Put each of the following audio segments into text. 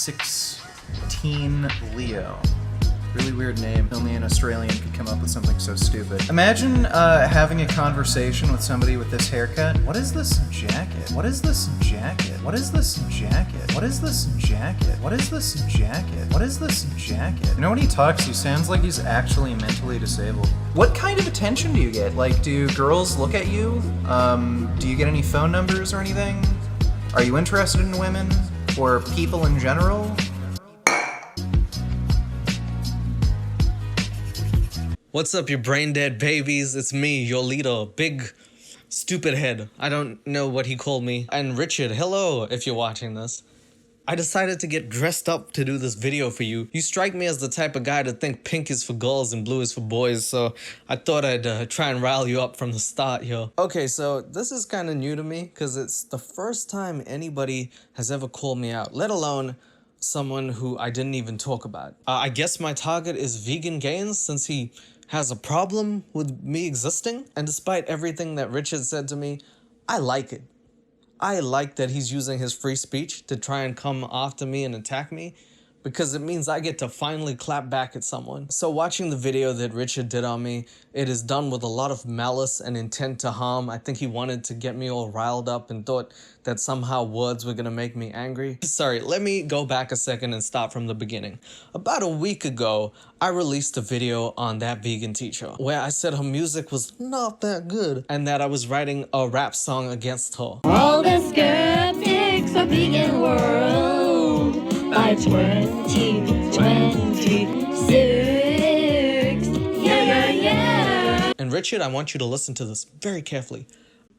sixteenleo. Really weird name. Only an Australian could come up with something so stupid. Imagine having a conversation with somebody with this haircut. What is this jacket? What is this jacket? What is this jacket? What is this jacket? What is this jacket? What is this jacket? You know, when he talks, he sounds like he's actually mentally disabled. What kind of attention do you get? Like, do girls look at you? Do you get any phone numbers or anything? Are you interested in women? Or people in general? What's up, you brain dead babies? It's me, your leader, big stupid head. I don't know what he called me. And Richard, hello, if you're watching this. I decided to get dressed up to do this video for you. You strike me as the type of guy to think pink is for girls and blue is for boys, so I thought I'd try and rile you up from the start here. Okay, so this is kind of new to me because it's the first time anybody has ever called me out, let alone someone who I didn't even talk about. I guess my target is Vegan Gains, since he has a problem with me existing. And despite everything that Richard said to me, I like it. I like that he's using his free speech to try and come after me and attack me, because it means I get to finally clap back at someone. So watching the video that Richard did on me, it is done with a lot of malice and intent to harm. I think he wanted to get me all riled up and thought that somehow words were gonna make me angry. Sorry, let me go back a second and start from the beginning. About a week ago, I released a video on that vegan teacher where I said her music was not that good and that I was writing a rap song against her. All the skeptics of vegan world by 2026. Yeah. And Richard, I want you to listen to this very carefully.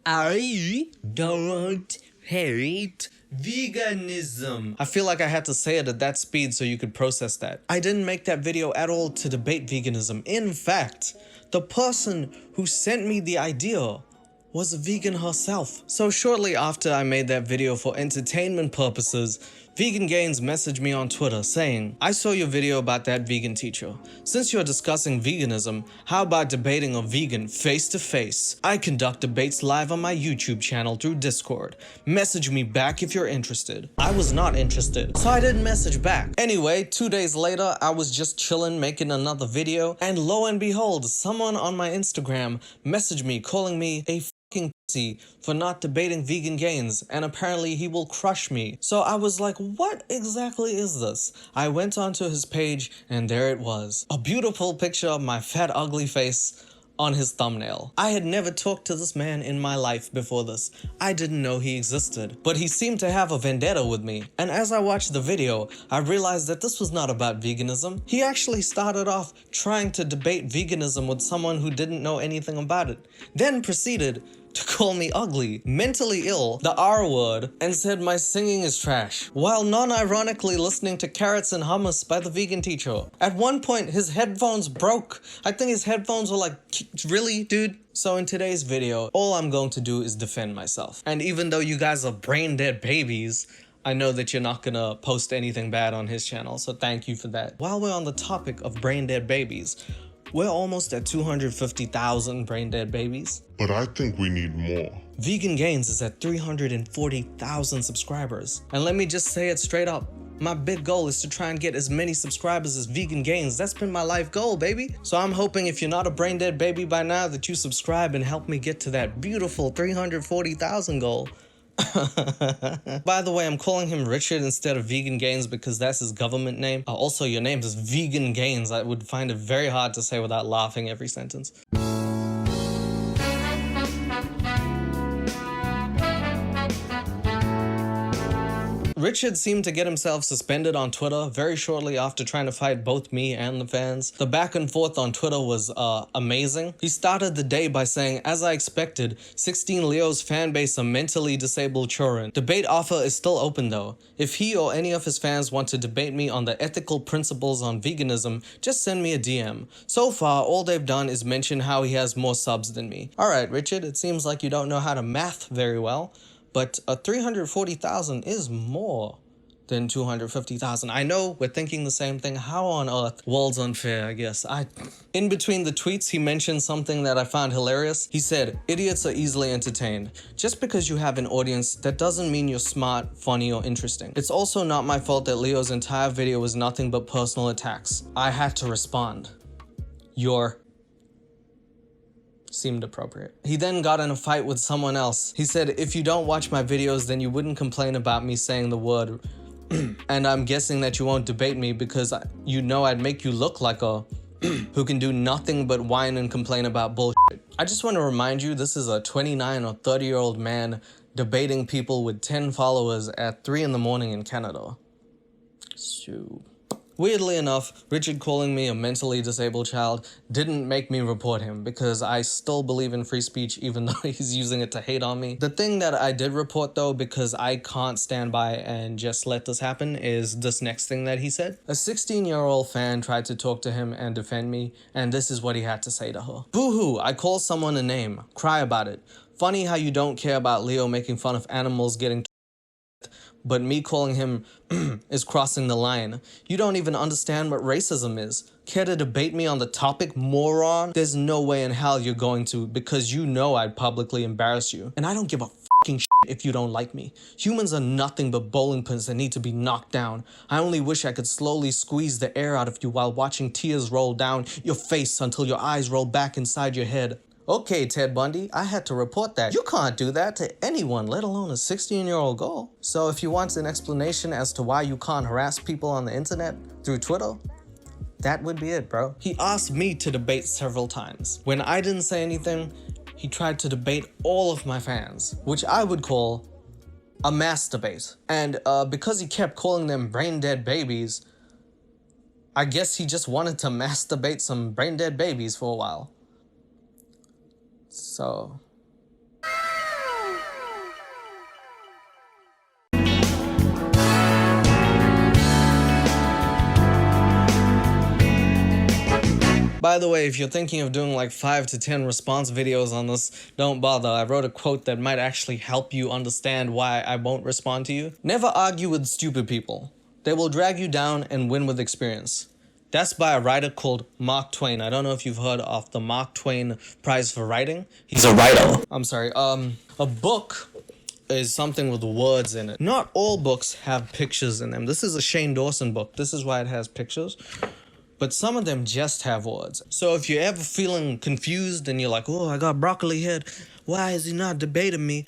I don't hate veganism. I feel like I had to say it at that speed so you could process that. I didn't make that video at all to debate veganism. In fact, the person who sent me the idea was a vegan herself. So shortly after I made that video for entertainment purposes, Vegan Gains messaged me on Twitter saying, I saw your video about that vegan teacher. Since you're discussing veganism, how about debating a vegan face to face? I conduct debates live on my YouTube channel through Discord. Message me back if you're interested. I was not interested, so I didn't message back. Anyway, 2 days later, I was just chilling making another video, and lo and behold, someone on my Instagram messaged me calling me a fucking pussy for not debating Vegan Gains, and apparently he will crush me. So I was like, what exactly is this? I went onto his page and there it was. A beautiful picture of my fat ugly face on his thumbnail. I had never talked to this man in my life before this. I didn't know he existed, but he seemed to have a vendetta with me. And as I watched the video, I realized that this was not about veganism. He actually started off trying to debate veganism with someone who didn't know anything about it, then proceeded to call me ugly, mentally ill, the R word, and said my singing is trash, while non-ironically listening to Carrots and Hummus by the vegan teacher. At one point, his headphones broke. I think his headphones were like, really, dude? So in today's video, all I'm going to do is defend myself. And even though you guys are brain dead babies, I know that you're not gonna post anything bad on his channel, so thank you for that. While we're on the topic of brain dead babies, we're almost at 250,000 brain dead babies. But I think we need more. Vegan Gains is at 340,000 subscribers. And let me just say it straight up. My big goal is to try and get as many subscribers as Vegan Gains. That's been my life goal, baby. So I'm hoping if you're not a brain dead baby by now that you subscribe and help me get to that beautiful 340,000 goal. By the way, I'm calling him Richard instead of Vegan Gains because that's his government name. Also, your name is Vegan Gains. I would find it very hard to say without laughing every sentence. Richard seemed to get himself suspended on Twitter very shortly after trying to fight both me and the fans. The back and forth on Twitter was amazing. He started the day by saying, as I expected, 16leo's fanbase are mentally disabled children. Debate offer is still open though. If he or any of his fans want to debate me on the ethical principles on veganism, just send me a DM. So far, all they've done is mention how he has more subs than me. Alright, Richard, it seems like you don't know how to math very well. But 340,000 is more than 250,000. I know we're thinking the same thing. How on earth? World's unfair, I guess. In between the tweets, he mentioned something that I found hilarious. He said, idiots are easily entertained. Just because you have an audience, that doesn't mean you're smart, funny, or interesting. It's also not my fault that Leo's entire video was nothing but personal attacks. I had to respond. Seemed appropriate. He then got in a fight with someone else. He said, if you don't watch my videos, then you wouldn't complain about me saying the word. And I'm guessing that you won't debate me because you know I'd make you look like a who can do nothing but whine and complain about bullshit. I just want to remind you, this is a 29 or 30-year-old man debating people with 10 followers at 3 in the morning in Canada. So... weirdly enough, Richard calling me a mentally disabled child didn't make me report him because I still believe in free speech even though he's using it to hate on me. The thing that I did report though, because I can't stand by and just let this happen, is this next thing that he said. A 16-year-old fan tried to talk to him and defend me, and this is what he had to say to her. Boo-hoo, I call someone a name. Cry about it. Funny how you don't care about Leo making fun of animals getting but me calling him is crossing the line. You don't even understand what racism is. Care to debate me on the topic, moron? There's no way in hell you're going to, because you know I'd publicly embarrass you. And I don't give a fucking shit if you don't like me. Humans are nothing but bowling pins that need to be knocked down. I only wish I could slowly squeeze the air out of you while watching tears roll down your face until your eyes roll back inside your head. Okay, Ted Bundy, I had to report that. You can't do that to anyone, let alone a 16-year-old girl. So if you want an explanation as to why you can't harass people on the internet through Twitter, that would be it, bro. He asked me to debate several times. When I didn't say anything, he tried to debate all of my fans, which I would call a mass debate. And because he kept calling them brain-dead babies, I guess he just wanted to masturbate some brain-dead babies for a while. So... By the way, if you're thinking of doing like 5 to 10 response videos on this, don't bother. I wrote a quote that might actually help you understand why I won't respond to you. Never argue with stupid people. They will drag you down and win with experience. That's by a writer called Mark Twain. I don't know if you've heard of the Mark Twain Prize for Writing. He's a writer. I'm sorry. A book is something with words in it. Not all books have pictures in them. This is a Shane Dawson book. This is why it has pictures. But some of them just have words. So if you're ever feeling confused and you're like, oh, I got broccoli head, why is he not debating me?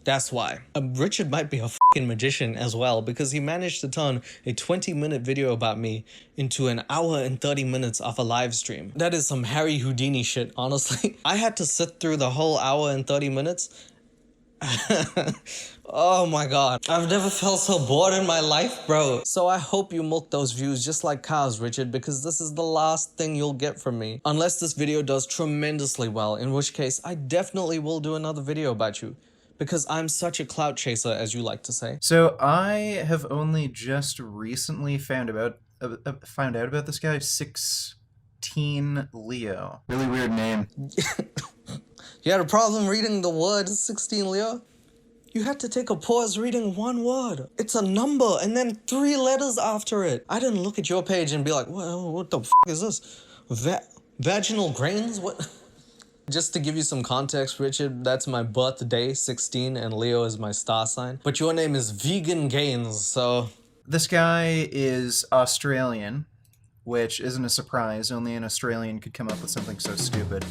That's why. Richard might be a fucking magician as well, because he managed to turn a 20-minute video about me into an hour and 30 minutes of a live stream. That is some Harry Houdini shit, honestly. I had to sit through the whole hour and 30 minutes. Oh my god. I've never felt so bored in my life, bro. So I hope you milk those views just like cows, Richard, because this is the last thing you'll get from me. Unless this video does tremendously well, in which case I definitely will do another video about you. Because I'm such a clout chaser, as you like to say. So I have only just recently found out about this guy, 16leo. Really weird name. You had a problem reading the word 16leo? You had to take a pause reading one word. It's a number and then 3 letters after it. I didn't look at your page and be like, what the f*** is this? Vaginal grains? What? Just to give you some context, Richard, that's my birthday, 16, and Leo is my star sign. But your name is Vegan Gains, so... This guy is Australian, which isn't a surprise. Only an Australian could come up with something so stupid.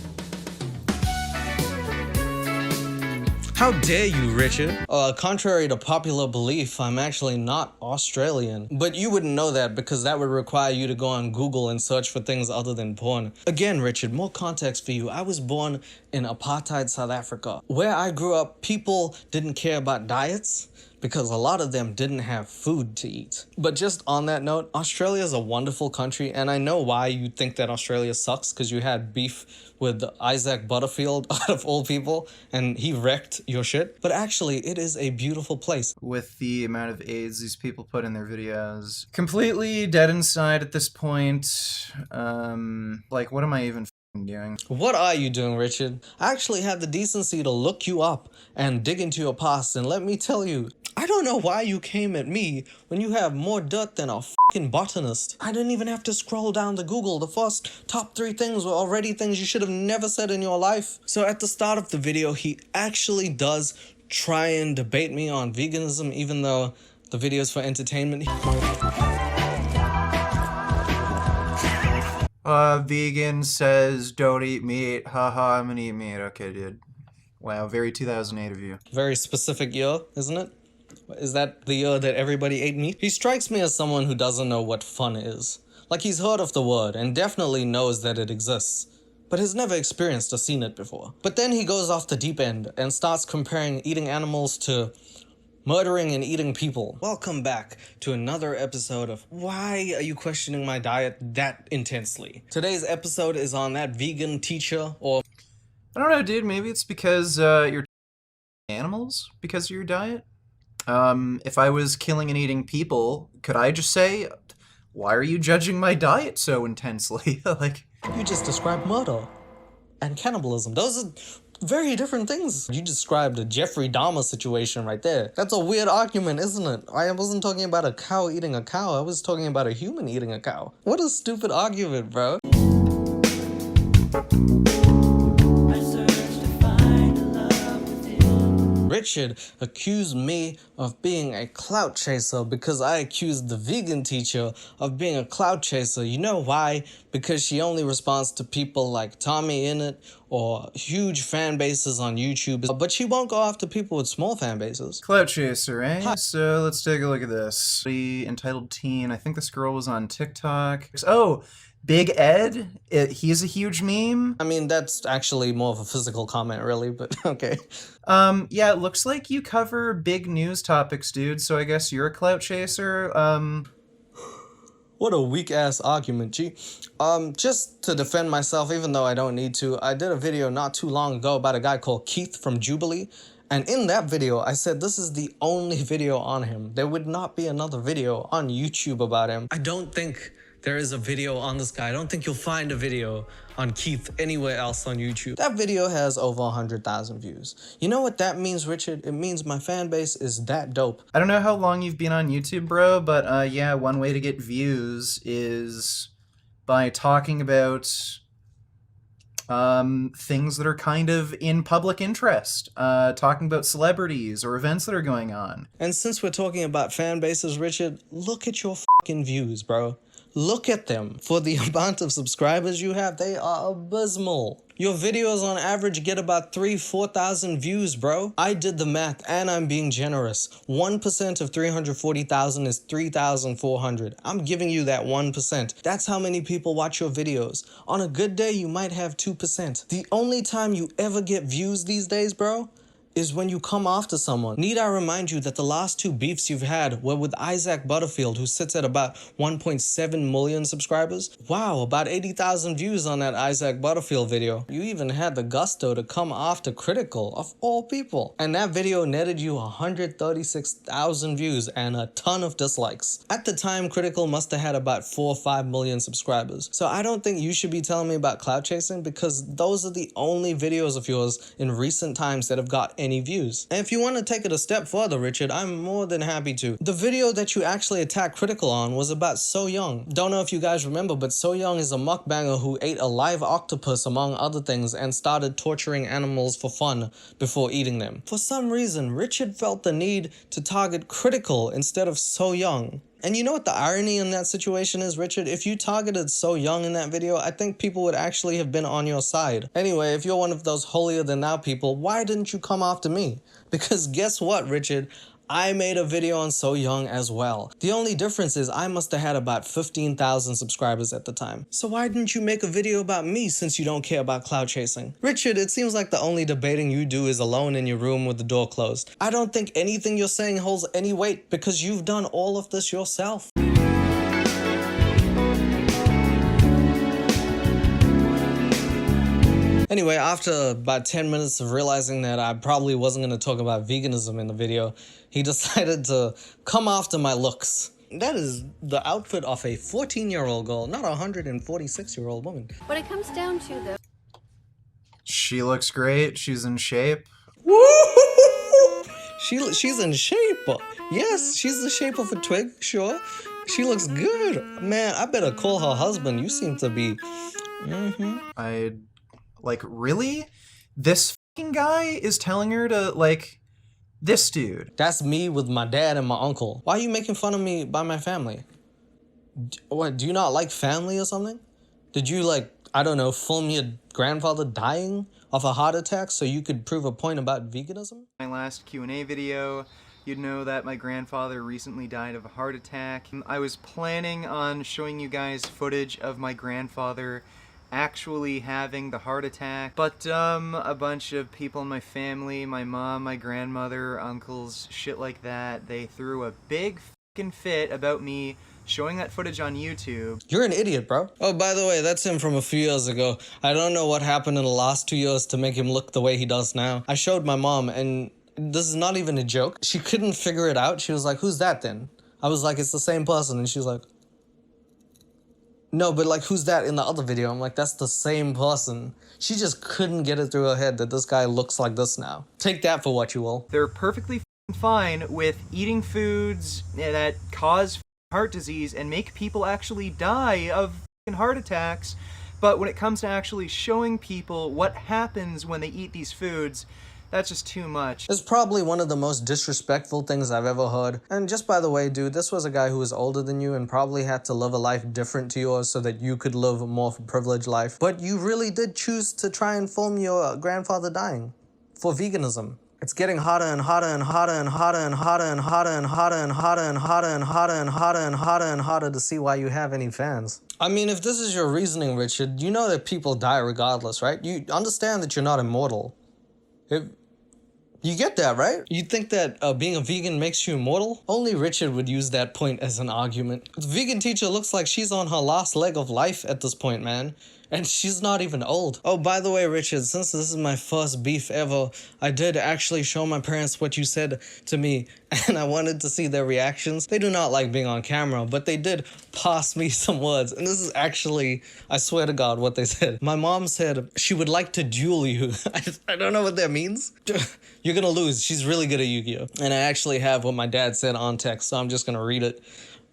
How dare you, Richard? Contrary to popular belief, I'm actually not Australian. But you wouldn't know that because that would require you to go on Google and search for things other than porn. Again, Richard, more context for you. I was born in apartheid South Africa. Where I grew up, people didn't care about diets because a lot of them didn't have food to eat. But just on that note, Australia is a wonderful country, and I know why you think that Australia sucks, because you had beef with Isaac Butterfield, out of all people, and he wrecked your shit. But actually, it is a beautiful place. With the amount of AIDS these people put in their videos. Completely dead inside at this point. Like, what am I even doing? What are you doing, Richard? I actually had the decency to look you up and dig into your past, and let me tell you, I don't know why you came at me when you have more dirt than a fucking botanist. I didn't even have to scroll down to Google. The first top 3 things were already things you should have never said in your life. So at the start of the video, he actually does try and debate me on veganism, even though the video is for entertainment. Vegan says don't eat meat. Haha, I'm gonna eat meat. Okay, dude. Wow, very 2008 of you. Very specific year, isn't it? Is that the year that everybody ate meat? He strikes me as someone who doesn't know what fun is. Like he's heard of the word and definitely knows that it exists, but has never experienced or seen it before. But then he goes off the deep end and starts comparing eating animals to murdering and eating people. Welcome back to another episode of Why Are You Questioning My Diet That Intensely? Today's episode is on that vegan teacher, or I don't know, dude. Maybe it's because you're animals because of your diet. If I was killing and eating people, could I just say, why are you judging my diet so intensely? Like, you just described murder and cannibalism. Those are very different things. You described a Jeffrey Dahmer situation right there. That's a weird argument, isn't it? I wasn't talking about a cow eating a cow. I was talking about a human eating a cow. What a stupid argument, bro. Richard accused me of being a clout chaser because I accused the vegan teacher of being a clout chaser. You know why? Because she only responds to people like Tommy Innit or huge fan bases on YouTube, but she won't go after people with small fan bases. clout chaser, eh? So let's take a look at this. The entitled teen. I think this girl was on TikTok. Oh, Big Ed, he's a huge meme. I mean, that's actually more of a physical comment, really, but okay. Yeah, it looks like you cover big news topics, dude, so I guess you're a clout chaser. What a weak-ass argument, G. Just to defend myself, even though I don't need to, I did a video not too long ago about a guy called Keith from Jubilee, and in that video, I said this is the only video on him. There would not be another video on YouTube about him. I don't think there is a video on this guy. I don't think you'll find a video on Keith anywhere else on YouTube. That video has over 100,000 views. You know what that means, Richard? It means my fan base is that dope. I don't know how long you've been on YouTube, bro, but yeah, one way to get views is by talking about things that are kind of in public interest, talking about celebrities or events that are going on. And since we're talking about fan bases, Richard, look at your fucking views, bro. Look at them. For the amount of subscribers you have, they are abysmal. Your videos on average get about 4,000 views, bro. I did the math and I'm being generous. 1% of 340,000 is 3,400. I'm giving you that 1%. That's how many people watch your videos. On a good day, you might have 2%. The only time you ever get views these days, bro, is when you come after someone. Need I remind you that the last 2 beefs you've had were with Isaac Butterfield, who sits at about 1.7 million subscribers? Wow, about 80,000 views on that Isaac Butterfield video. You even had the gusto to come after Critical, of all people. And that video netted you 136,000 views and a ton of dislikes. At the time, Critical must have had about 4 or 5 million subscribers. So I don't think you should be telling me about clout chasing, because those are the only videos of yours in recent times that have got any views. And if you want to take it a step further, Richard, I'm more than happy to. The video that you actually attacked Critical on was about So Young. Don't know if you guys remember, but So Young is a mukbanger who ate a live octopus among other things and started torturing animals for fun before eating them. For some reason, Richard felt the need to target Critical instead of So Young. And you know what the irony in that situation is, Richard? If you targeted So Young in that video, I think people would actually have been on your side. Anyway, if you're one of those holier-than-thou people, why didn't you come after me? Because guess what, Richard? I made a video on So Young as well. The only difference is I must have had about 15,000 subscribers at the time. So why didn't you make a video about me since you don't care about clout chasing? Richard, it seems like the only debating you do is alone in your room with the door closed. I don't think anything you're saying holds any weight because you've done all of this yourself. Anyway, after about 10 minutes of realizing that I probably wasn't going to talk about veganism in the video, he decided to come after my looks. That is the outfit of a 14-year-old girl, not a 146-year-old woman. What it comes down to, though, She looks great. She's in shape. Woo! She's in shape. Yes, she's the shape of a twig, sure. She looks good. Man, I better call her husband. You seem to be... Really? This fucking guy is telling her to, this dude. That's me with my dad and my uncle. Why are you making fun of me by my family? What, do you not like family or something? Did you, I don't know, film your grandfather dying of a heart attack so you could prove a point about veganism? My last Q&A video, you'd know that my grandfather recently died of a heart attack. I was planning on showing you guys footage of my grandfather actually having the heart attack, but a bunch of people in my family, my mom, my grandmother, uncles, shit like that, they threw a big fucking fit about me showing that footage on YouTube. You're an idiot, bro. Oh, by the way, that's him from a few years ago. I don't know what happened in the last 2 years to make him look the way he does now. I showed my mom, and this is not even a joke. She couldn't figure it out. She was like, who's that then? I was like, it's the same person. And she was like, no, but who's that in the other video? I'm like, that's the same person. She just couldn't get it through her head that this guy looks like this now. Take that for what you will. They're perfectly fine with eating foods that cause heart disease and make people actually die of heart attacks, but when it comes to actually showing people what happens when they eat these foods, that's just too much. It's probably one of the most disrespectful things I've ever heard. And just by the way, dude, this was a guy who was older than you and probably had to live a life different to yours so that you could live a more privileged life. But you really did choose to try and film your grandfather dying for veganism. It's getting hotter and hotter and hotter and hotter and hotter and hotter and hotter and hotter and hotter and hotter and hotter and hotter and hotter to see why you have any fans. I mean, if this is your reasoning, Richard, you know that people die regardless, right? You understand that you're not immortal. You get that, right? You think that being a vegan makes you immortal? Only Richard would use that point as an argument. The vegan teacher looks like she's on her last leg of life at this point, man. And she's not even old. Oh, by the way, Richard, since this is my first beef ever, I did actually show my parents what you said to me, and I wanted to see their reactions. They do not like being on camera, but they did pass me some words, and this is actually, I swear to God, what they said. My mom said she would like to duel you. I don't know what that means. You're gonna lose. She's really good at Yu-Gi-Oh! And I actually have what my dad said on text, so I'm just gonna read it.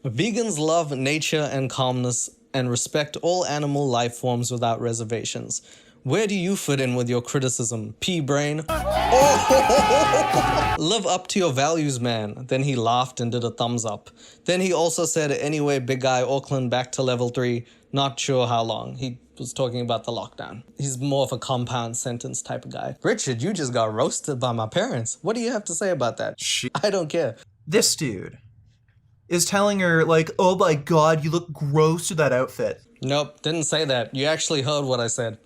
Vegans love nature and calmness and respect all animal life forms without reservations. Where do you fit in with your criticism, pea-brain? Oh! Live up to your values, man. Then he laughed and did a thumbs up. Then he also said, anyway, big guy, Auckland back to level 3. Not sure how long. He was talking about the lockdown. He's more of a compound sentence type of guy. Richard, you just got roasted by my parents. What do you have to say about that? I don't care. This dude is telling her, oh my god, you look gross with that outfit. Nope, didn't say that. You actually heard what I said.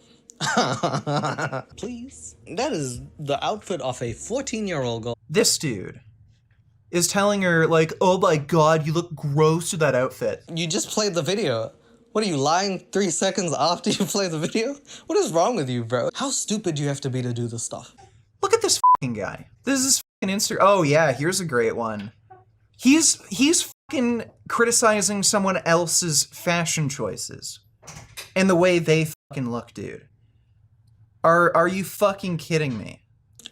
Please. That is the outfit of a 14-year-old girl. This dude is telling her, oh my god, you look gross with that outfit. You just played the video. What are you, lying 3 seconds after you play the video? What is wrong with you, bro? How stupid do you have to be to do this stuff? Look at this fucking guy. This is fucking Oh yeah, here's a great one. He's fucking criticizing someone else's fashion choices and the way they fucking look, dude. Are you fucking kidding me?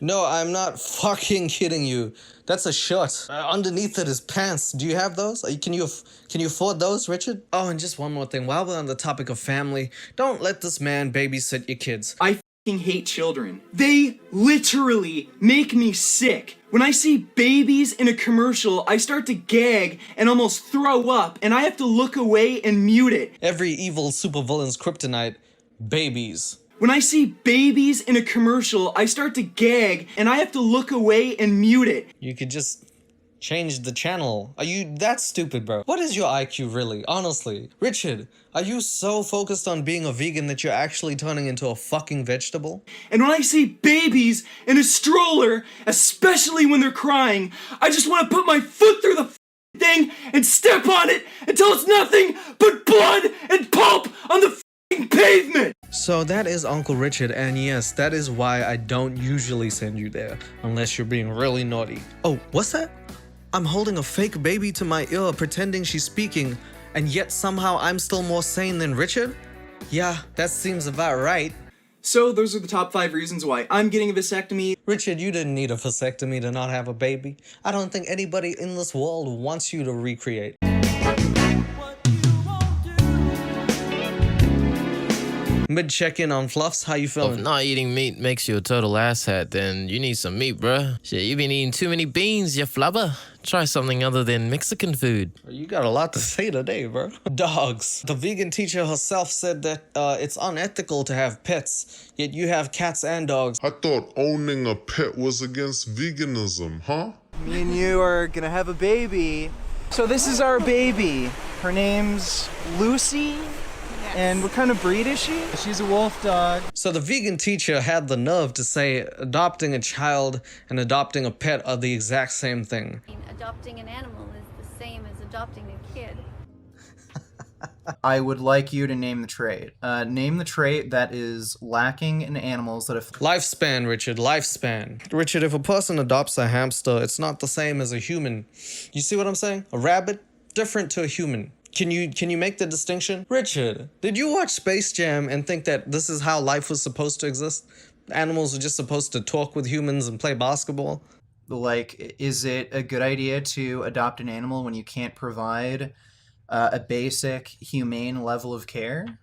No, I'm not fucking kidding you. That's a shirt. Underneath it is pants. Do you have those? Can you afford those, Richard? Oh, and just one more thing. While we're on the topic of family, don't let this man babysit your kids. I fucking hate children. They literally make me sick. When I see babies in a commercial, I start to gag and almost throw up, and I have to look away and mute it. Every evil supervillain's kryptonite, babies. When I see babies in a commercial, I start to gag, and I have to look away and mute it. You could just change the channel. Are you that stupid, bro? What is your IQ really? Honestly. Richard, are you so focused on being a vegan that you're actually turning into a fucking vegetable? And when I see babies in a stroller, especially when they're crying, I just want to put my foot through the thing and step on it until it's nothing but blood and pulp on the pavement. So that is Uncle Richard, and yes, that is why I don't usually send you there, unless you're being really naughty. Oh, what's that? I'm holding a fake baby to my ear pretending she's speaking, and yet somehow I'm still more sane than Richard? Yeah, that seems about right. So those are the top 5 reasons why I'm getting a vasectomy. Richard, you didn't need a vasectomy to not have a baby. I don't think anybody in this world wants you to recreate. Mid check-in on Fluffs, how you If feeling? not eating meat makes you a total asshat, then you need some meat, bruh. Shit, you've been eating too many beans, you flubber. Try something other than Mexican food. You got a lot to say today, bro. Dogs. The vegan teacher herself said that it's unethical to have pets, yet you have cats and dogs. I thought owning a pet was against veganism, huh? Me and you are gonna have a baby. So this is our baby. Her name's Lucy. And what kind of breed is she? She's a wolf dog. So the vegan teacher had the nerve to say adopting a child and adopting a pet are the exact same thing. Adopting an animal is the same as adopting a kid. I would like you to name the trait. Name the trait that is lacking in animals that have... Lifespan, Richard, lifespan. Richard, if a person adopts a hamster, it's not the same as a human. You see what I'm saying? A rabbit, different to a human. Can you make the distinction? Richard, did you watch Space Jam and think that this is how life was supposed to exist? Animals are just supposed to talk with humans and play basketball? Like, is it a good idea to adopt an animal when you can't provide a basic humane level of care?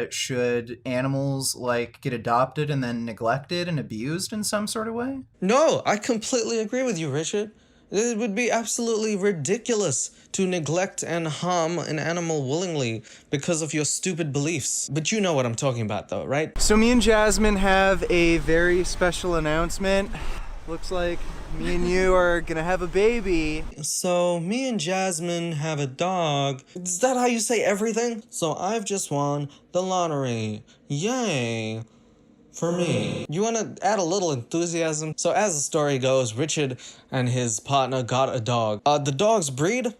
Should animals, like, get adopted and then neglected and abused in some sort of way? No, I completely agree with you, Richard. It would be absolutely ridiculous to neglect and harm an animal willingly because of your stupid beliefs. But you know what I'm talking about though, right? So me and Jasmine have a very special announcement. Looks like me and you are gonna have a baby. So me and Jasmine have a dog. Is that how you say everything? So I've just won the lottery. Yay. For me. You want to add a little enthusiasm? So as the story goes, Richard and his partner got a dog. The dog's breed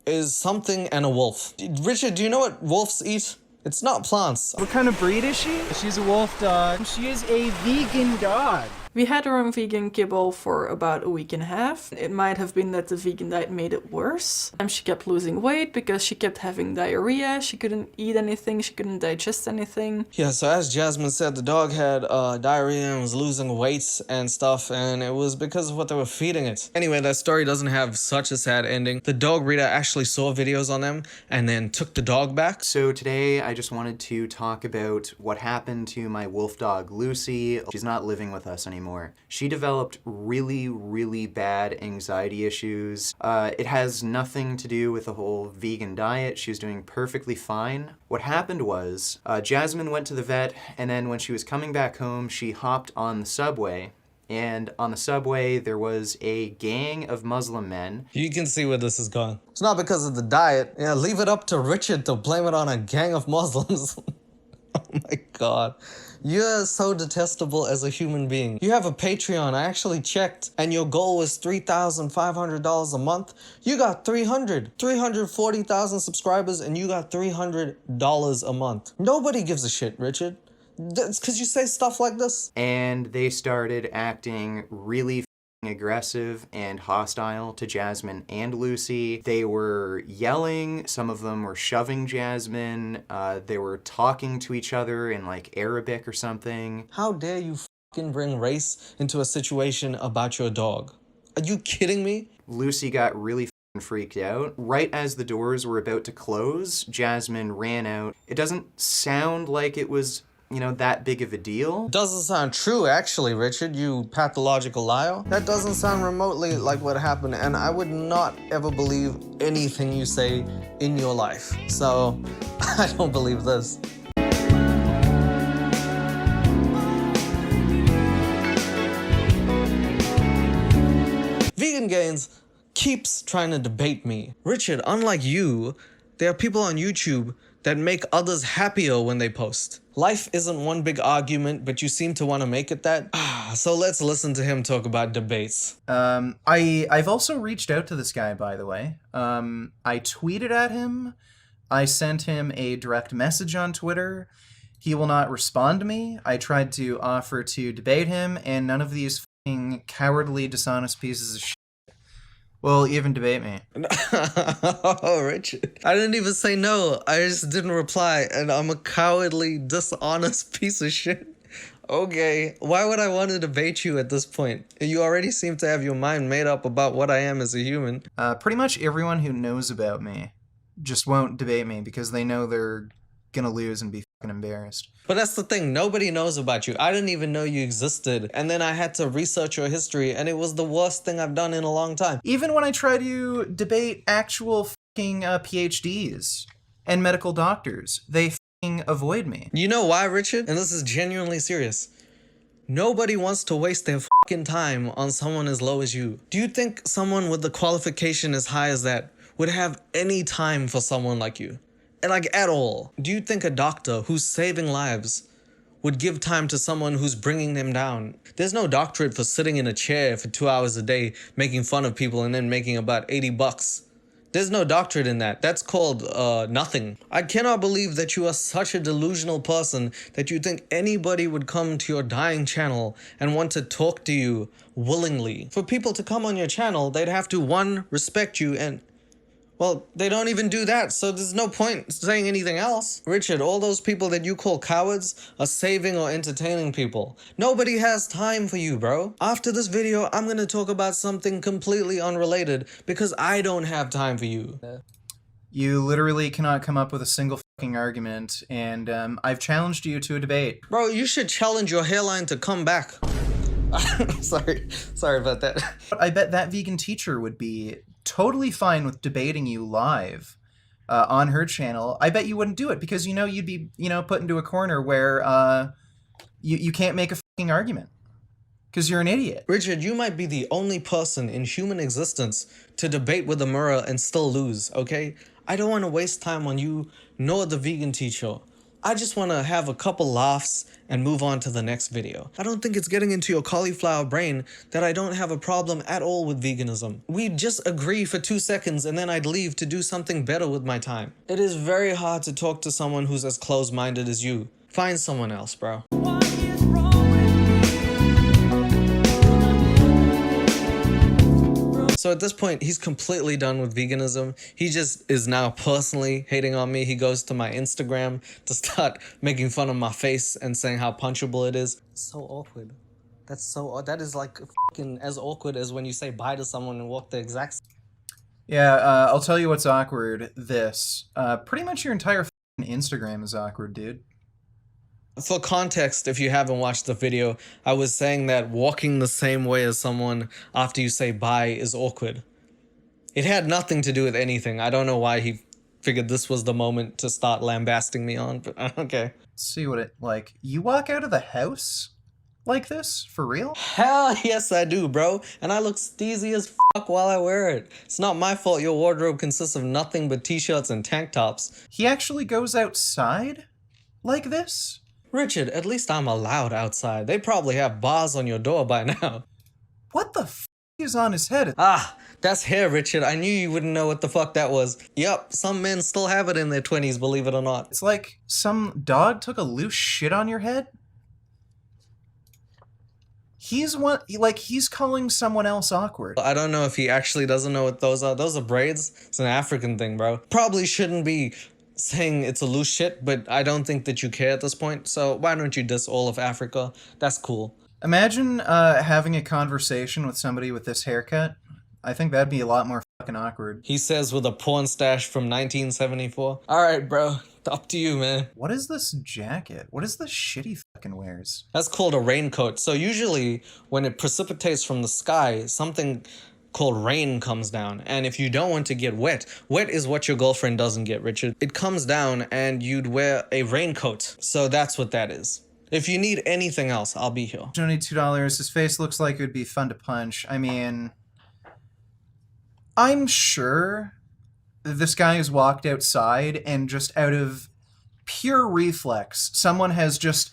is something and a wolf. Richard, do you know what wolves eat? It's not plants. What kind of breed is she? She's a wolf dog. She is a vegan dog. We had her on vegan kibble for about a week and a half. It might have been that the vegan diet made it worse. And she kept losing weight because she kept having diarrhea. She couldn't eat anything. She couldn't digest anything. Yeah, so as Jasmine said, the dog had diarrhea and was losing weight and stuff, and it was because of what they were feeding it. Anyway, that story doesn't have such a sad ending. The dog breeder actually saw videos on them and then took the dog back. So today I just wanted to talk about what happened to my wolf dog Lucy. She's not living with us anymore. She developed really bad anxiety issues. It has nothing to do with the whole vegan diet. She was doing perfectly fine. What happened was, Jasmine went to the vet, and then when she was coming back home, she hopped on the subway. And on the subway, there was a gang of Muslim men. You can see where this is going. It's not because of the diet. Yeah, leave it up to Richard to blame it on a gang of Muslims. Oh my god. You're so detestable as a human being. You have a Patreon, I actually checked, and your goal was $3,500 a month. You got 340,000 subscribers, and you got $300 a month. Nobody gives a shit, Richard. That's because you say stuff like this. And they started acting really aggressive and hostile to Jasmine and Lucy. They were yelling, some of them were shoving Jasmine, they were talking to each other in like Arabic or something. How dare you fucking bring race into a situation about your dog? Are you kidding me? Lucy got really freaked out. Right as the doors were about to close, Jasmine ran out. It doesn't sound like it was, you know, that big of a deal. Doesn't sound true, actually, Richard, you pathological liar. That doesn't sound remotely like what happened, and I would not ever believe anything you say in your life. So, I don't believe this. Vegan Gains keeps trying to debate me. Richard, unlike you, there are people on YouTube that make others happier when they post. Life isn't one big argument, but you seem to want to make it that. So let's listen to him talk about debates. I've also reached out to this guy, by the way. I tweeted at him. I sent him a direct message on Twitter. He will not respond to me. I tried to offer to debate him, and none of these fucking cowardly, dishonest pieces of shit Well, even debate me. Oh, Richard. I didn't even say no. I just didn't reply, and I'm a cowardly, dishonest piece of shit. Okay, why would I want to debate you at this point? You already seem to have your mind made up about what I am as a human. Pretty much everyone who knows about me just won't debate me because they know they're gonna lose and be fucking embarrassed. But that's the thing, nobody knows about you. I didn't even know you existed, and then I had to research your history, and it was the worst thing I've done in a long time. Even when I try to debate actual fucking PhDs and medical doctors, they fucking avoid me. You know why, Richard? And this is genuinely serious. Nobody wants to waste their fucking time on someone as low as you. Do you think someone with the qualification as high as that would have any time for someone like you? And like at all? Do you think a doctor who's saving lives would give time to someone who's bringing them down? There's no doctorate for sitting in a chair for 2 hours a day making fun of people and then making about $80. There's no doctorate in that. That's called nothing. I cannot believe that you are such a delusional person that you think anybody would come to your dying channel and want to talk to you willingly. For people to come on your channel, they'd have to, one, respect you, and well, they don't even do that, so there's no point saying anything else. Richard, all those people that you call cowards are saving or entertaining people. Nobody has time for you, bro. After this video, I'm gonna talk about something completely unrelated because I don't have time for you. You literally cannot come up with a single fucking argument, and I've challenged you to a debate. Bro, you should challenge your hairline to come back. Sorry about that. I bet that vegan teacher would be totally fine with debating you live on her channel. I bet you wouldn't do it because, you'd be, put into a corner where you can't make a fucking argument because you're an idiot. Richard, you might be the only person in human existence to debate with a mirror and still lose, okay? I don't want to waste time on you nor the vegan teacher. I just want to have a couple laughs and move on to the next video. I don't think it's getting into your cauliflower brain that I don't have a problem at all with veganism. We'd just agree for 2 seconds and then I'd leave to do something better with my time. It is very hard to talk to someone who's as close-minded as you. Find someone else, bro. So at this point, he's completely done with veganism. He just is now personally hating on me. He goes to my Instagram to start making fun of my face and saying how punchable it is. So awkward. That is like fucking as awkward as when you say bye to someone and walk the exact. Yeah, I'll tell you what's awkward. Pretty much your entire fucking Instagram is awkward, dude. For context, if you haven't watched the video, I was saying that walking the same way as someone after you say bye is awkward. It had nothing to do with anything. I don't know why he figured this was the moment to start lambasting me on, but okay. Let's see what you walk out of the house like this? For real? Hell yes I do, bro. And I look steezy as fuck while I wear it. It's not my fault your wardrobe consists of nothing but t-shirts and tank tops. He actually goes outside like this? Richard, at least I'm allowed outside. They probably have bars on your door by now. What the f is on his head? Ah, that's hair, Richard. I knew you wouldn't know what the fuck that was. Yup, some men still have it in their 20s, believe it or not. It's like some dog took a loose shit on your head? He's calling someone else awkward. I don't know if he actually doesn't know what those are. Those are braids. It's an African thing, bro. Probably shouldn't be saying it's a loose shit, but I don't think that you care at this point, so why don't you diss all of Africa? That's cool. Imagine having a conversation with somebody with this haircut. I think that'd be a lot more fucking awkward. He says with a porn stash from 1974. Alright, bro. Up to you, man. What is this jacket? What is this shit he fucking wears? That's called a raincoat. So usually when it precipitates from the sky, something called rain comes down, and if you don't want to get wet is what your girlfriend doesn't get, Richard. It comes down and you'd wear a raincoat. So that's what that is. If you need anything else, I'll be here. Don't need $2. His face looks like it would be fun to punch. I mean, I'm sure this guy has walked outside and just out of pure reflex, someone has just,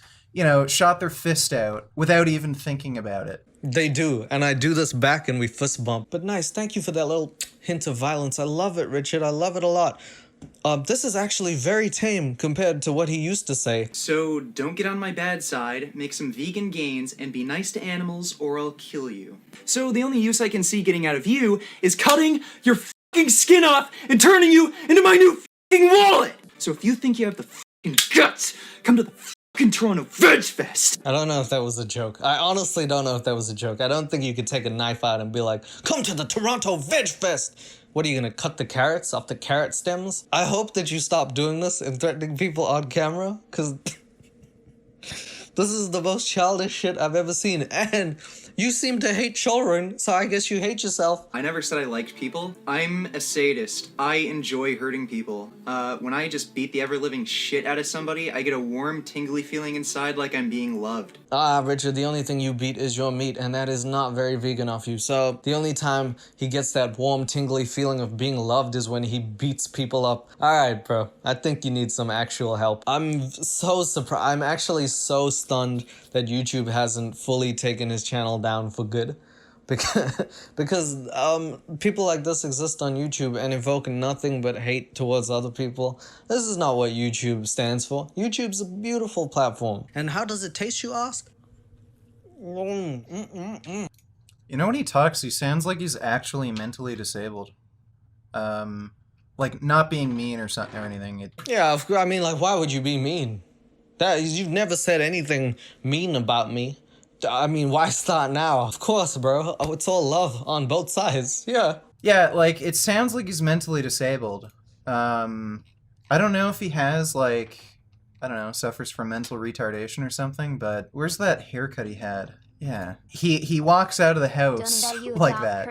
shot their fist out without even thinking about it. They do, and I do this back and we fist bump. But nice, thank you for that little hint of violence. I love it, Richard. I love it a lot. This is actually very tame compared to what he used to say. So don't get on my bad side, make some vegan gains, and be nice to animals or I'll kill you. So the only use I can see getting out of you is cutting your fucking skin off and turning you into my new fucking wallet! So if you think you have the fucking guts, come to the fucking Toronto Veg Fest! I don't know if that was a joke. I honestly don't know if that was a joke. I don't think you could take a knife out and be like, come to the Toronto Veg Fest! What are you gonna cut the carrots off the carrot stems? I hope that you stop doing this and threatening people on camera, because this is the most childish shit I've ever seen. And you seem to hate children, so I guess you hate yourself. I never said I liked people. I'm a sadist. I enjoy hurting people. When I just beat the ever-living shit out of somebody, I get a warm, tingly feeling inside like I'm being loved. Ah, Richard, the only thing you beat is your meat, and that is not very vegan of you. So the only time he gets that warm, tingly feeling of being loved is when he beats people up. Alright, bro. I think you need some actual help. I'm so surprised. I'm actually so stunned that YouTube hasn't fully taken his channel down for good. Because people like this exist on YouTube and evoke nothing but hate towards other people. This is not what YouTube stands for. YouTube's a beautiful platform. And how does it taste, you ask? You know, when he talks, he sounds like he's actually mentally disabled. Like, not being mean or something or anything. Yeah, I mean, like, why would you be mean? You've never said anything mean about me. I mean, why start now? Of course, bro. Oh, it's all love on both sides. Yeah. Yeah, like, it sounds like he's mentally disabled. I don't know if he has, like, I don't know, suffers from mental retardation or something, but where's that haircut he had? Yeah. He walks out of the house like that.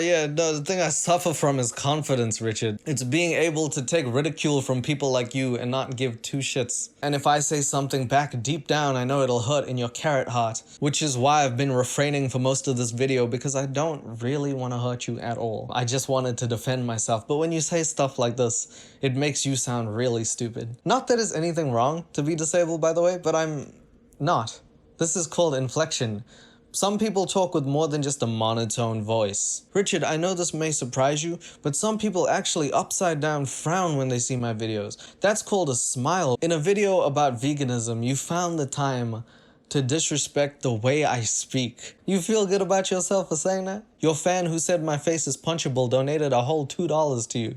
Yeah, no, the thing I suffer from is confidence, Richard. It's being able to take ridicule from people like you and not give two shits. And if I say something back deep down, I know it'll hurt in your carrot heart, which is why I've been refraining for most of this video, because I don't really want to hurt you at all. I just wanted to defend myself. But when you say stuff like this, it makes you sound really stupid. Not that there's anything wrong to be disabled, by the way, but I'm not. This is called inflection. Some people talk with more than just a monotone voice. Richard, I know this may surprise you, but some people actually upside down frown when they see my videos. That's called a smile. In a video about veganism, you found the time to disrespect the way I speak. You feel good about yourself for saying that? Your fan who said my face is punchable donated a whole $2 to you.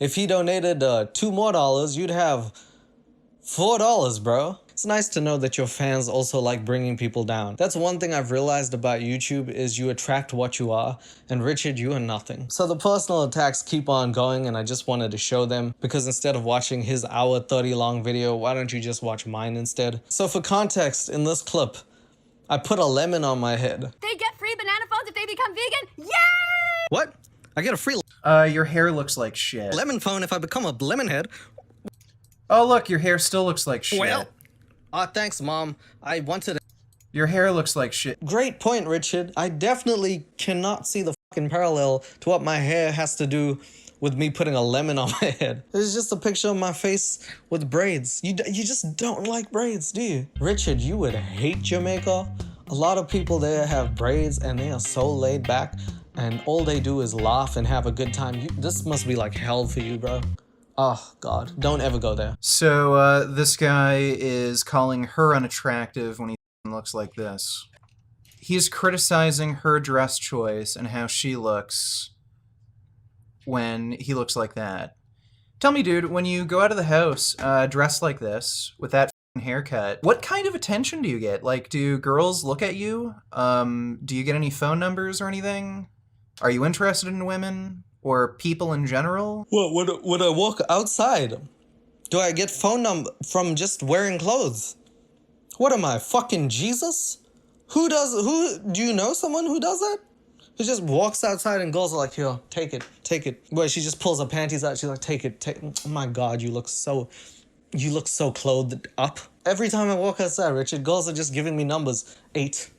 If he donated $2 more, you'd have $4, bro. It's nice to know that your fans also like bringing people down. That's one thing I've realized about YouTube is you attract what you are, and Richard, you are nothing. So the personal attacks keep on going, and I just wanted to show them, because instead of watching his hour 30 long video, why don't you just watch mine instead? So for context, in this clip, I put a lemon on my head. They get free banana phones if they become vegan. Yay! What? I get a free Your hair looks like shit. lemon phone if I become a lemon head? Oh, look, your hair still looks like shit. Well, thanks, Mom. I wanted to... Your hair looks like shit. Great point, Richard. I definitely cannot see the fucking parallel to what my hair has to do with me putting a lemon on my head. It's just a picture of my face with braids. You just don't like braids, do you? Richard, you would hate Jamaica. A lot of people there have braids and they are so laid back and all they do is laugh and have a good time. This must be like hell for you, bro. Oh, God. Don't ever go there. So, this guy is calling her unattractive when he looks like this. He's criticizing her dress choice and how she looks when he looks like that. Tell me, dude, when you go out of the house dressed like this, with that haircut, what kind of attention do you get? Like, do girls look at you? Do you get any phone numbers or anything? Are you interested in women? Or people in general? What, would I walk outside? Do I get phone number from just wearing clothes? What am I, fucking Jesus? Do you know someone who does that? Who just walks outside and girls are like, here, take it. Wait, she just pulls her panties out, she's like, take it. Oh my God, you look so clothed up. Every time I walk outside, Richard, girls are just giving me numbers. 8.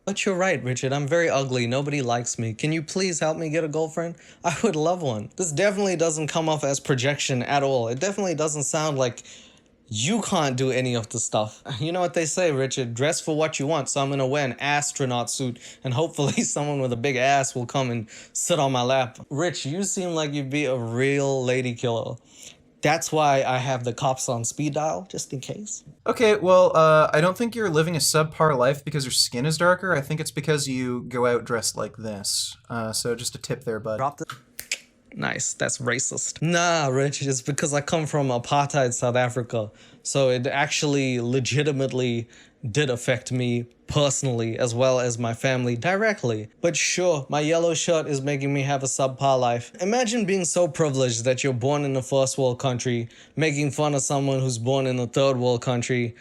But you're right, Richard. I'm very ugly. Nobody likes me. Can you please help me get a girlfriend? I would love one. This definitely doesn't come off as projection at all. It definitely doesn't sound like You can't do any of the stuff. You know what they say, Richard? Dress for what you want. So I'm gonna wear an astronaut suit and hopefully someone with a big ass will come and sit on my lap. Rich, you seem like you'd be a real lady killer. That's why I have the cops on speed dial, just in case. Okay, well, I don't think you're living a subpar life because your skin is darker. I think it's because you go out dressed like this. So just a tip there, bud. Drop the... Nice, that's racist. Nah, Rich, it's because I come from apartheid South Africa. So it actually legitimately did affect me personally as well as my family directly. But sure, my yellow shirt is making me have a subpar life. Imagine being so privileged that you're born in a first world country, making fun of someone who's born in a third world country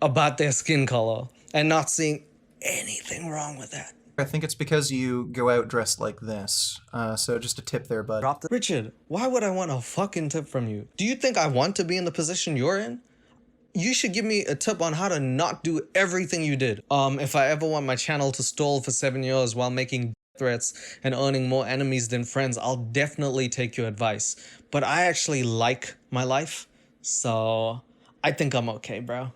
about their skin color and not seeing anything wrong with that. I think it's because you go out dressed like this. So just a tip there, bud. Richard, why would I want a fucking tip from you? Do you think I want to be in the position you're in? You should give me a tip on how to not do everything you did. If I ever want my channel to stall for 7 years while making threats and earning more enemies than friends, I'll definitely take your advice. But I actually like my life, so I think I'm okay, bro.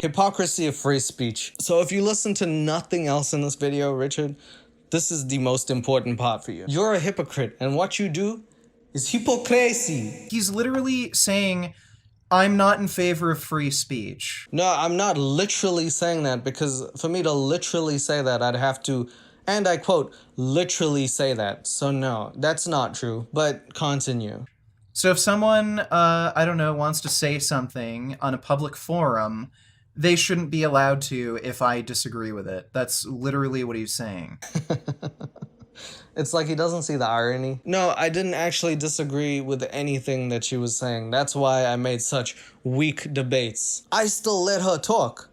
Hypocrisy of free speech. So if you listen to nothing else in this video, Richard, this is the most important part for you. You're a hypocrite, and what you do is hypocrisy. He's literally saying, I'm not in favor of free speech. No, I'm not literally saying that, because for me to literally say that, I'd have to, and I quote, literally say that. So no, that's not true, but continue. So if someone, I don't know, wants to say something on a public forum, they shouldn't be allowed to if I disagree with it. That's literally what he's saying. It's like he doesn't see the irony. No, I didn't actually disagree with anything that she was saying. That's why I made such weak debates. I still let her talk.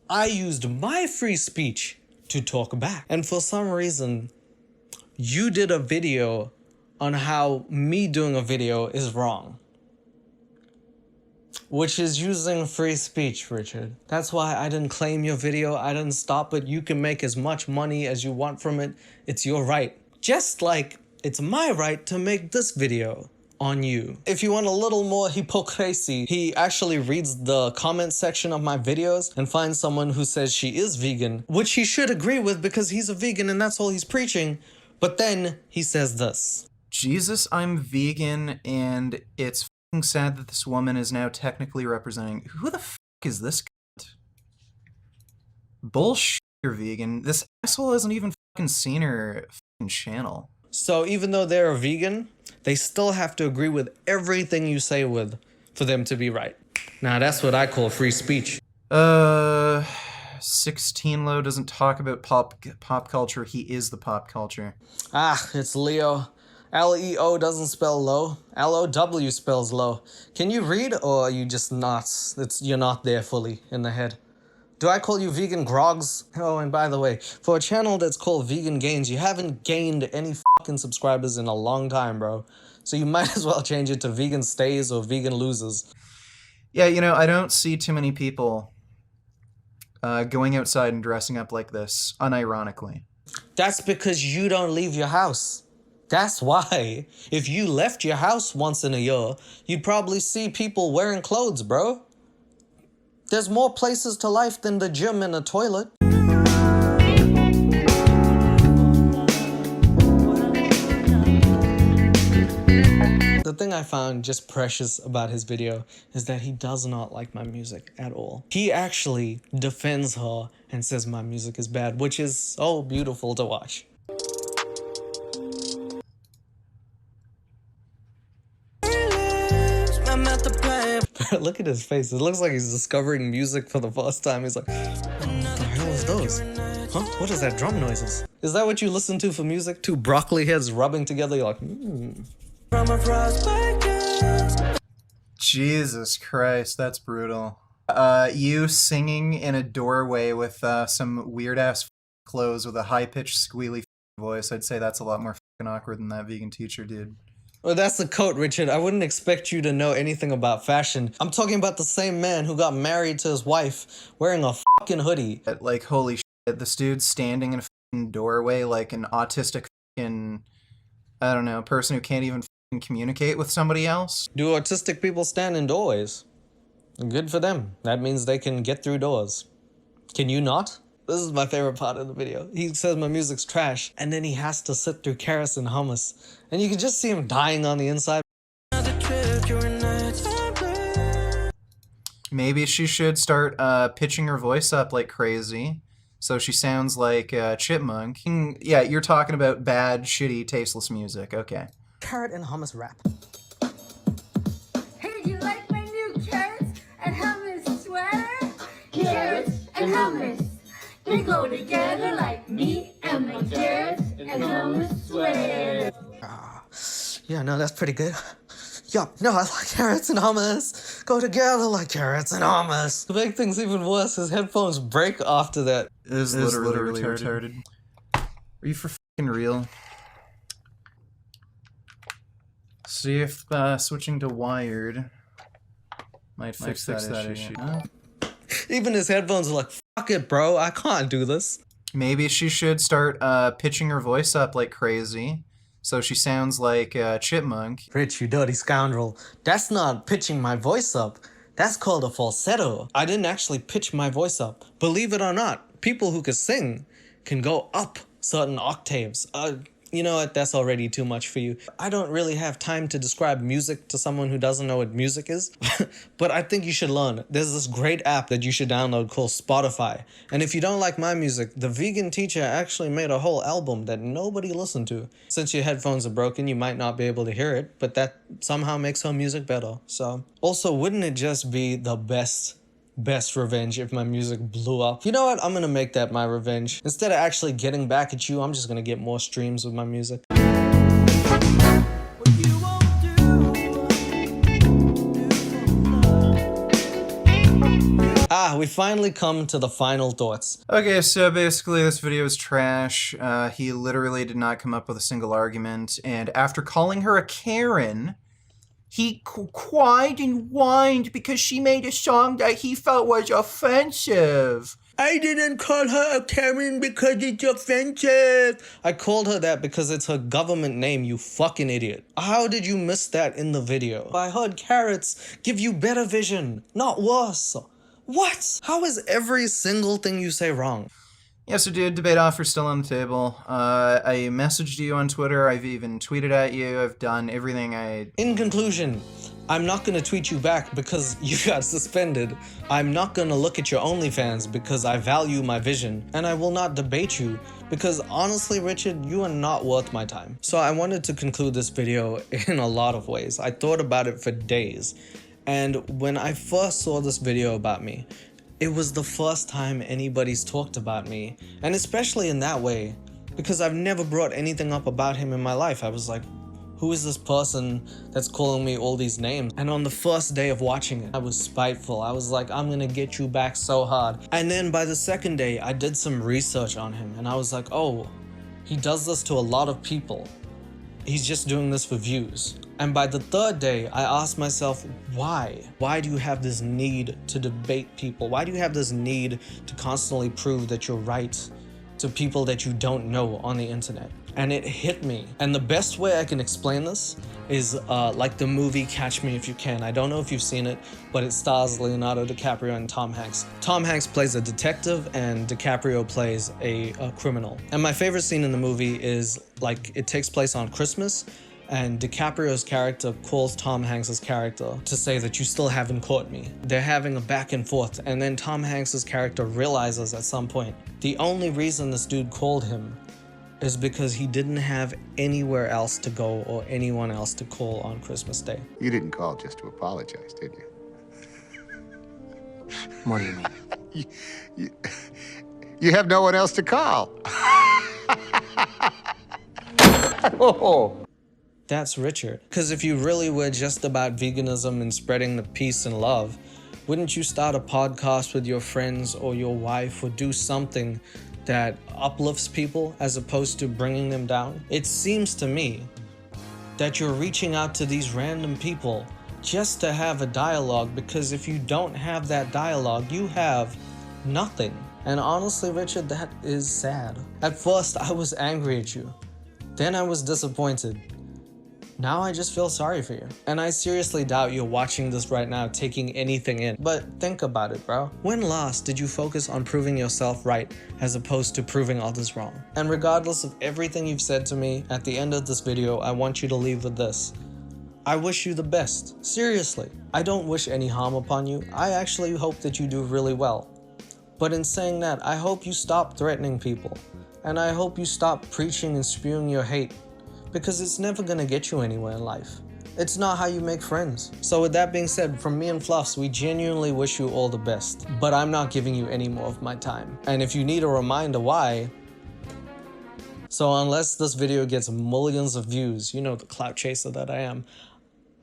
I used my free speech to talk back. And for some reason, you did a video on how me doing a video is wrong. Which is using free speech, Richard. That's why I didn't claim your video, I didn't stop it. You can make as much money as you want from it. It's your right. Just like it's my right to make this video on you. If you want a little more hypocrisy, he actually reads the comment section of my videos and finds someone who says she is vegan, which he should agree with because he's a vegan and that's all he's preaching. But then he says this. Jesus, I'm vegan, and it's f***ing sad that this woman is now technically representing... Who the f*** is this cunt? Bullshit, you're vegan. This asshole hasn't even f***ing seen her f***ing channel. So even though they're a vegan, they still have to agree with everything you say with for them to be right. Now that's what I call free speech. 16leo doesn't talk about pop culture, he is the pop culture. Ah, it's Leo. L-E-O doesn't spell low. L-O-W spells low. Can you read, or are you just not? You're not there fully in the head. Do I call you vegan grogs? Oh, and by the way, for a channel that's called Vegan Gains, you haven't gained any fucking subscribers in a long time, bro. So you might as well change it to Vegan Stays or Vegan Loses. Yeah, you know, I don't see too many people going outside and dressing up like this, unironically. That's because you don't leave your house. That's why. If you left your house once in a year, you'd probably see people wearing clothes, bro. There's more places to life than the gym and a toilet. The thing I found just precious about his video is that he does not like my music at all. He actually defends her and says my music is bad, which is so beautiful to watch. Look at his face. It looks like he's discovering music for the first time. He's like, what the hell is those? Huh? What is that drum noises? Is that what you listen to for music? Two broccoli heads rubbing together? You're like, Jesus Christ, that's brutal. You singing in a doorway with some weird-ass clothes with a high-pitched squealy voice, I'd say that's a lot more awkward than that vegan teacher did. Well, that's the coat, Richard. I wouldn't expect you to know anything about fashion. I'm talking about the same man who got married to his wife wearing a fucking hoodie. Like, holy shit, this dude's standing in a fucking doorway like an autistic fucking I don't know, a person who can't even communicate with somebody else? Do autistic people stand in doorways? Good for them. That means they can get through doors. Can you not? This is my favorite part of the video. He says my music's trash, and then he has to sit through carrots and hummus. And you can just see him dying on the inside. Maybe she should start pitching her voice up like crazy, so she sounds like a chipmunk. Yeah, you're talking about bad, shitty, tasteless music. Okay. Carrot and hummus rap. Hey, do you like my new carrots and hummus sweater? Carrots and hummus, they go together like me and my carrots and hummus sweater. Yeah, no, that's pretty good. Yup, no, I like carrots and hummus. Go together like carrots and hummus. To make things even worse, his headphones break after that. It is literally retarded. Are you for fucking real? See if switching to wired might fix that issue. Huh? Even his headphones are like, fuck it, bro, I can't do this. Maybe she should start pitching her voice up like crazy, so she sounds like a chipmunk. Rich, you dirty scoundrel. That's not pitching my voice up. That's called a falsetto. I didn't actually pitch my voice up. Believe it or not, people who can sing can go up certain octaves. You know what? That's already too much for you. I don't really have time to describe music to someone who doesn't know what music is, but I think you should learn. There's this great app that you should download called Spotify. And if you don't like my music, the vegan teacher actually made a whole album that nobody listened to. Since your headphones are broken, you might not be able to hear it, but that somehow makes her music better. So, also, wouldn't it just be the best revenge if my music blew up? You know what? I'm gonna make that my revenge. Instead of actually getting back at you, I'm just gonna get more streams with my music. We finally come to the final thoughts. Okay, so basically this video is trash. He literally did not come up with a single argument, and after calling her a Karen, he cried and whined because she made a song that he felt was offensive. I didn't call her a Karen because it's offensive. I called her that because it's her government name, you fucking idiot. How did you miss that in the video? I heard carrots give you better vision, not worse. What? How is every single thing you say wrong? Yeah, so dude, debate offer's still on the table. I messaged you on Twitter, I've even tweeted at you, I've done everything In conclusion, I'm not gonna tweet you back because you got suspended. I'm not gonna look at your OnlyFans because I value my vision. And I will not debate you because honestly, Richard, you are not worth my time. So I wanted to conclude this video in a lot of ways. I thought about it for days. And when I first saw this video about me, it was the first time anybody's talked about me, and especially in that way, because I've never brought anything up about him in my life. I was like, who is this person that's calling me all these names? And on the first day of watching it, I was spiteful. I was like, I'm gonna get you back so hard. And then by the second day, I did some research on him, and I was like, oh, he does this to a lot of people. He's just doing this for views. And by the third day, I asked myself, why? Why do you have this need to debate people? Why do you have this need to constantly prove that you're right to people that you don't know on the internet? And it hit me. And the best way I can explain this is like the movie Catch Me If You Can. I don't know if you've seen it, but it stars Leonardo DiCaprio and Tom Hanks. Tom Hanks plays a detective and DiCaprio plays a criminal. And my favorite scene in the movie is like it takes place on Christmas, and DiCaprio's character calls Tom Hanks's character to say that you still haven't caught me. They're having a back and forth, and then Tom Hanks's character realizes at some point the only reason this dude called him is because he didn't have anywhere else to go or anyone else to call on Christmas Day. You didn't call just to apologize, did you? What do you mean? You have no one else to call. Oh. That's Richard. Because if you really were just about veganism and spreading the peace and love, wouldn't you start a podcast with your friends or your wife or do something that uplifts people as opposed to bringing them down? It seems to me that you're reaching out to these random people just to have a dialogue, because if you don't have that dialogue, you have nothing. And honestly, Richard, that is sad. At first, I was angry at you. Then I was disappointed. Now I just feel sorry for you. And I seriously doubt you're watching this right now taking anything in. But think about it, bro. When last did you focus on proving yourself right as opposed to proving others wrong? And regardless of everything you've said to me, at the end of this video, I want you to leave with this. I wish you the best. Seriously. I don't wish any harm upon you. I actually hope that you do really well. But in saying that, I hope you stop threatening people. And I hope you stop preaching and spewing your hate. Because it's never gonna get you anywhere in life. It's not how you make friends. So with that being said, from me and Fluffs, we genuinely wish you all the best. But I'm not giving you any more of my time. And if you need a reminder why, so unless this video gets millions of views, you know the clout chaser that I am,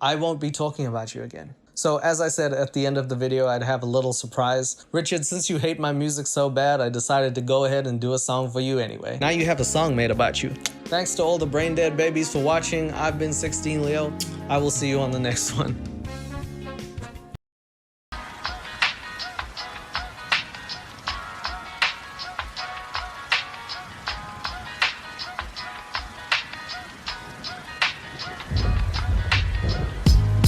I won't be talking about you again. So as I said at the end of the video, I'd have a little surprise. Richard, since you hate my music so bad, I decided to go ahead and do a song for you anyway. Now you have a song made about you. Thanks to all the brain dead babies for watching. I've been 16leo. I will see you on the next one.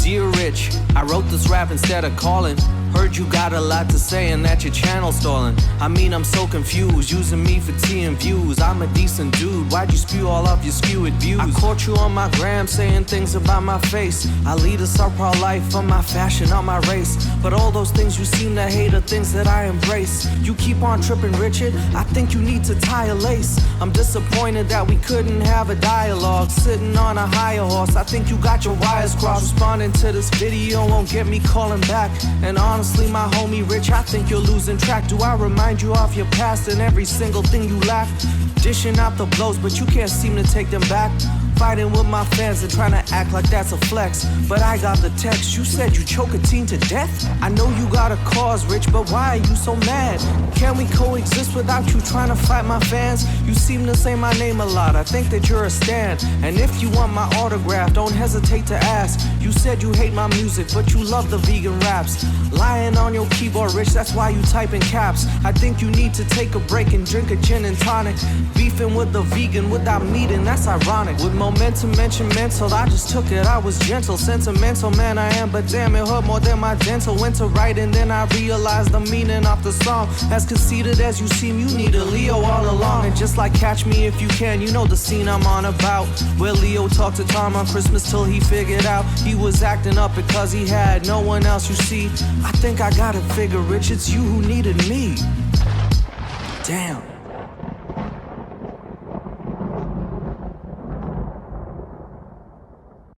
Dear Rich, I wrote this rap instead of calling. Heard you got a lot to say and that your channel stalling. I mean, I'm so confused, using me for tea and views. I'm a decent dude, why'd you spew all up your skewed views? I caught you on my gram saying things about my face. I lead a subpar life for my fashion, not my race. But all those things you seem to hate are things that I embrace. You keep on tripping, Richard, I think you need to tie a lace. I'm disappointed that we couldn't have a dialogue. Sitting on a higher horse, I think you got your wires crossed. Responding to this video won't get me calling back. And honestly, my homie Rich, I think you're losing track. Do I remind you of your past and every single thing you lack? Dishing out the blows, but you can't seem to take them back. Fighting with my fans and trying to act like that's a flex. But I got the text, you said you choke a teen to death? I know you got a cause, Rich, but why are you so mad? Can we coexist without you trying to fight my fans? You seem to say my name a lot, I think that you're a stan. And if you want my autograph, don't hesitate to ask. You said you hate my music, but you love the vegan raps. Lying on your keyboard, Rich, that's why you type in caps. I think you need to take a break and drink a gin and tonic. Beefing with the vegan without meeting, that's ironic. With momentum mentioned mental, I just took it, I was gentle. Sentimental man I am, but damn it hurt more than my dental. Went to write and then I realized the meaning of the song. As conceited as you seem, you need a Leo all along. And just like Catch Me If You Can, you know the scene I'm on about. Where Leo talked to Tom on Christmas till he figured out he was acting up because he had no one else, you see. I think I got it figured, Rich, it's you who needed me. Damn.